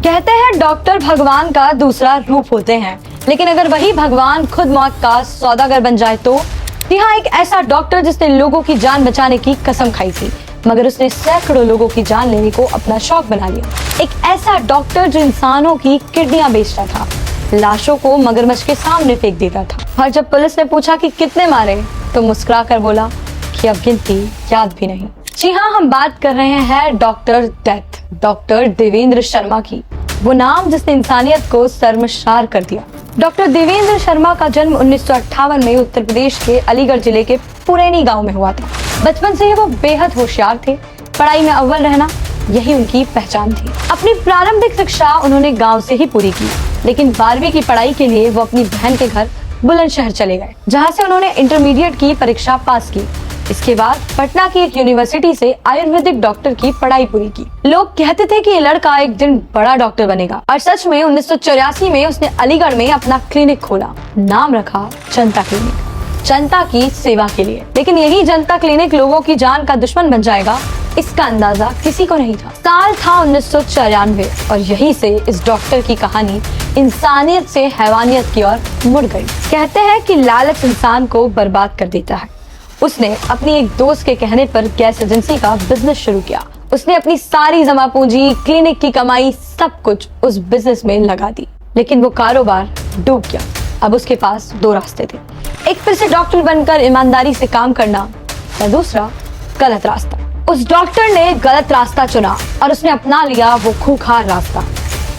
कहते हैं डॉक्टर भगवान का दूसरा रूप होते हैं, लेकिन अगर वही भगवान खुद मौत का सौदागर बन जाए तो यहाँ एक ऐसा डॉक्टर जिसने लोगों की जान बचाने की कसम खाई थी, मगर उसने सैकड़ों लोगों की जान लेने को अपना शौक बना लिया। एक ऐसा डॉक्टर जो इंसानों की किडनियां बेचता था, लाशों को मगरमच्छ के सामने फेंक देता था, और जब पुलिस ने पूछा कि कितने मारे तो मुस्कुरा कर बोला कि अब गिनती याद भी नहीं। जी हाँ, हम बात कर रहे हैं doctor death, doctor Devendra Sharma की। वो नाम जिसने इंसानियत को शर्मसार कर दिया। डॉक्टर देवेंद्र शर्मा का जन्म 1958 में उत्तर प्रदेश के अलीगढ़ जिले के पुरैनी गांव में हुआ था। बचपन से ही वो बेहद होशियार थे, पढ़ाई में अव्वल रहना यही उनकी पहचान थी। अपनी प्रारंभिक शिक्षा उन्होंने गांव से ही पूरी की, लेकिन 12वीं की पढ़ाई के लिए वो अपनी बहन के घर बुलंदशहर चले गए, जहाँ से उन्होंने इंटरमीडिएट की परीक्षा पास की। इसके बाद पटना की एक यूनिवर्सिटी से आयुर्वेदिक डॉक्टर की पढ़ाई पूरी की। लोग कहते थे कि ये लड़का एक दिन बड़ा डॉक्टर बनेगा, और सच में 1984 में उसने अलीगढ़ में अपना क्लिनिक खोला। नाम रखा जनता क्लिनिक, जनता की सेवा के लिए। लेकिन यही जनता क्लिनिक लोगों की जान का दुश्मन बन जाएगा, इसका अंदाजा किसी को नहीं था। साल था 1994 और यहीं से इस डॉक्टर की कहानी इंसानियत से हैवानियत की ओर मुड़ गई। कहते हैं कि लालच इंसान को बर्बाद कर देता है। उसने अपनी एक दोस्त के कहने पर गैस एजेंसी का बिजनेस शुरू किया। उसने अपनी सारी जमा पूंजी, क्लिनिक की कमाई, सब कुछ उस बिजनेस में लगा दी, लेकिन वो कारोबार डूब गया। अब उसके पास दो रास्ते थे, एक फिर से डॉक्टर बनकर ईमानदारी से काम करना, या दूसरा गलत रास्ता। उस डॉक्टर ने गलत रास्ता चुना और उसने अपना लिया वो खूंखार रास्ता।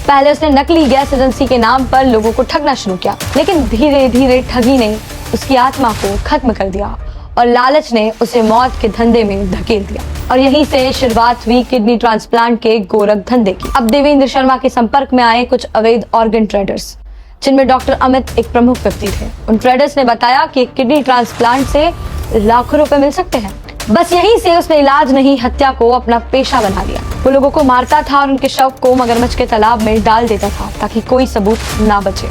पहले उसने नकली गैस एजेंसी के नाम पर लोगों को ठगना शुरू किया, लेकिन धीरे धीरे ठगी ने उसकी आत्मा को खत्म कर दिया और लालच ने उसे मौत के धंधे में धकेल दिया। और यहीं से शुरुआत हुई किडनी ट्रांसप्लांट के गोरख धंधे की। अब देवेंद्र शर्मा के संपर्क में आए कुछ अवैध ऑर्गन ट्रेडर्स, जिनमें डॉक्टर अमित एक प्रमुख व्यक्ति थे। उन ट्रेडर्स ने बताया कि किडनी ट्रांसप्लांट से लाखों रुपए मिल सकते हैं। बस यहीं से उसने इलाज नहीं, हत्या को अपना पेशा बना लिया। वो लोगों को मारता था और उनके शव को मगरमच्छ के तालाब में डाल देता था ताकि कोई सबूत ना बचे।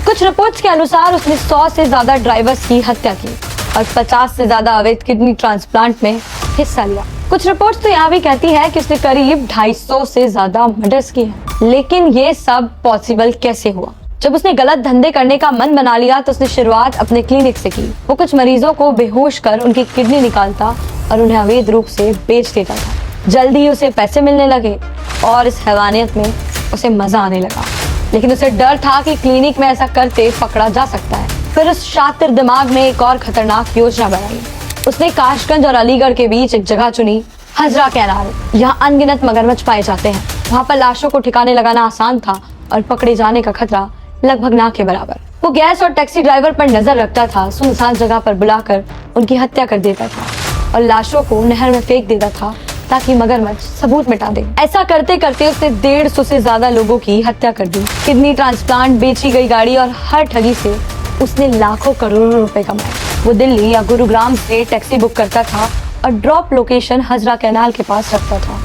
कुछ रिपोर्ट्स के अनुसार उसने 100 से ज्यादा ड्राइवर्स की हत्या की और 50 से ज्यादा अवैध किडनी ट्रांसप्लांट में हिस्सा लिया। कुछ रिपोर्ट्स तो यहाँ भी कहती है कि उसने करीब 250 से ज्यादा मर्डर्स किए हैं। लेकिन ये सब पॉसिबल कैसे हुआ? जब उसने गलत धंधे करने का मन बना लिया तो उसने शुरुआत अपने क्लिनिक से की। वो कुछ मरीजों को बेहोश कर उनकी किडनी निकालता और उन्हें अवैध रूप से बेच देता था। जल्दी ही उसे पैसे मिलने लगे और इस हैवानियत में उसे मजा आने लगा। लेकिन उसे डर था कि क्लिनिक में ऐसा करते पकड़ा जा सकता है। फिर उस शातिर दिमाग ने एक और खतरनाक योजना बनाई। उसने काशगंज और अलीगढ़ के बीच एक जगह चुनी, हजरा कैनाल। यहाँ अनगिनत मगरमच्छ पाए जाते हैं। वहाँ पर लाशों को ठिकाने लगाना आसान था और पकड़े जाने का खतरा लगभग ना के बराबर। वो गैस और टैक्सी ड्राइवर पर नजर रखता था, सुनसान जगह पर बुलाकर उनकी हत्या कर देता था और लाशों को नहर में फेंक देता था ताकि मगरमच्छ सबूत मिटा दे। ऐसा करते करते उसने 150 से ज्यादा लोगों की हत्या कर दी। किडनी ट्रांसप्लांट, बेची गई गाड़ी और हर ठगी से उसने लाखों करोड़ों रुपए कमाए। वो दिल्ली या गुरुग्राम से टैक्सी बुक करता था और ड्रॉप लोकेशन हजरा कैनाल के पास रखता था।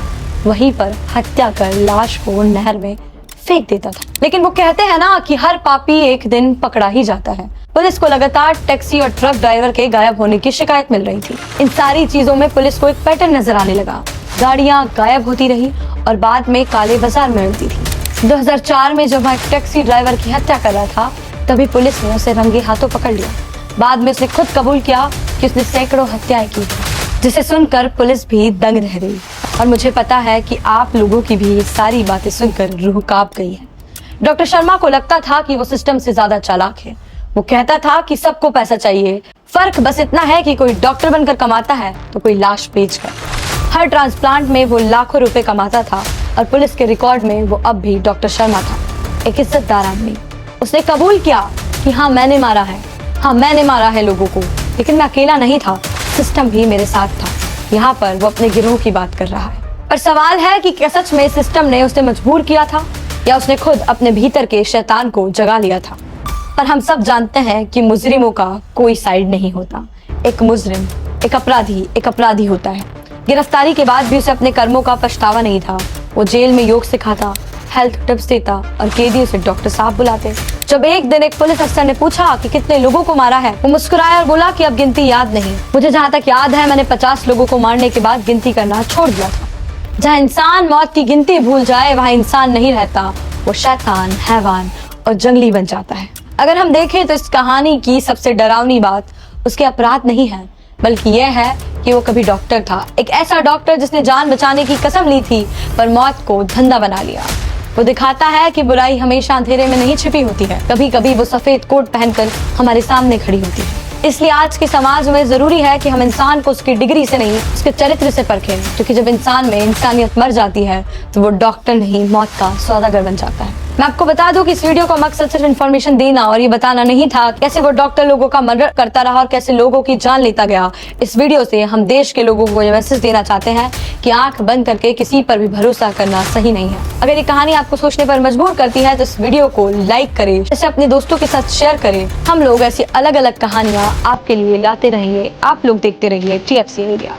वहीं पर हत्या कर लाश को नहर में फेंक देता था। लेकिन वो कहते हैं ना कि हर पापी एक दिन पकड़ा ही जाता है। पुलिस को लगातार टैक्सी और ट्रक ड्राइवर के गायब होने की शिकायत मिल रही थी। इन सारी चीजों में पुलिस को एक पैटर्न नजर आने लगा। गाड़ियां गायब होती रही और बाद में काले बाजार में मिलती थी। 2004 में जब वह एक टैक्सी ड्राइवर की हत्या कर रहा था, तभी पुलिस ने उसे रंगे हाथों पकड़ लिया। बाद में उसने खुद कबूल किया कि उसने सैकड़ों हत्याएं की, जिसे सुनकर पुलिस भी दंग रह गई। और मुझे पता है कि आप लोगों की भी ये सारी बातें सुनकर रूह कांप गई है। डॉक्टर शर्मा को लगता था कि वो सिस्टम से ज्यादा चालाक है। वो कहता था कि सबको पैसा चाहिए, फर्क बस इतना है कि कोई डॉक्टर बनकर कमाता है तो कोई लाश बेचकर। हर ट्रांसप्लांट में वो लाखों रुपए कमाता था और पुलिस के रिकॉर्ड में वो अब भी डॉक्टर शर्मा था, एक इज्जतदार आदमी। उसने कबूल किया कि हाँ मैंने मारा है, हाँ मैंने मारा है लोगों को, लेकिन मैं अकेला नहीं था, सिस्टम भी मेरे साथ था। यहाँ पर वो अपने गिरोह की बात कर रहा है। पर सवाल है कि क्या सच में सिस्टम ने उसे मजबूर किया था या उसने खुद अपने भीतर के शैतान को जगा लिया था? पर हम सब जानते हैं कि मुजरिमों का कोई साइड नहीं होता। एक मुजरिम, एक अपराधी होता है। गिरफ्तारी के बाद भी उसे अपने कर्मों का पछतावा नहीं था। वो जेल में योग सिखाता, हेल्थ टिप्स देता और कैदी उसे डॉक्टर साहब बुलाते। जब एक दिन एक पुलिस अफसर ने पूछा कि कितने लोगों को मारा है, वो मुस्कुराया और बोला कि अब गिनती याद नहीं। मुझे जहाँ तक याद है मैंने 50 लोगों को मारने के बाद गिनती करना छोड़ दिया था। जहाँ इंसान मौत की गिनती भूल जाए वहाँ इंसान नहीं रहता, वो शैतान, हैवान और जंगली बन जाता है। अगर हम देखें तो इस कहानी की सबसे डरावनी बात उसके अपराध नहीं है, बल्कि यह है कि वो कभी डॉक्टर था। एक ऐसा डॉक्टर जिसने जान बचाने की कसम ली थी पर मौत को धंधा बना लिया। वो दिखाता है कि बुराई हमेशा अंधेरे में नहीं छिपी होती है, कभी कभी वो सफेद कोट पहनकर हमारे सामने खड़ी होती है। इसलिए आज के समाज में जरूरी है कि हम इंसान को उसकी डिग्री से नहीं, उसके चरित्र से परखें, क्योंकि जब इंसान में इंसानियत मर जाती है तो वो डॉक्टर नहीं, मौत का सौदागर बन जाता है। मैं आपको बता दूं कि इस वीडियो का मकसद सिर्फ इन्फॉर्मेशन देना और ये बताना नहीं था कैसे वो डॉक्टर लोगों का मर्डर करता रहा और कैसे लोगों की जान लेता गया। इस वीडियो से हम देश के लोगों को ये मैसेज देना चाहते हैं कि आंख बंद करके किसी पर भी भरोसा करना सही नहीं है। अगर ये कहानी आपको सोचने पर मजबूर करती है तो इस वीडियो को लाइक करें, इसे अपने दोस्तों के साथ शेयर करें। हम लोग ऐसी अलग अलग कहानियां आपके लिए लाते रहेंगे। आप लोग देखते रहिए TFC इंडिया।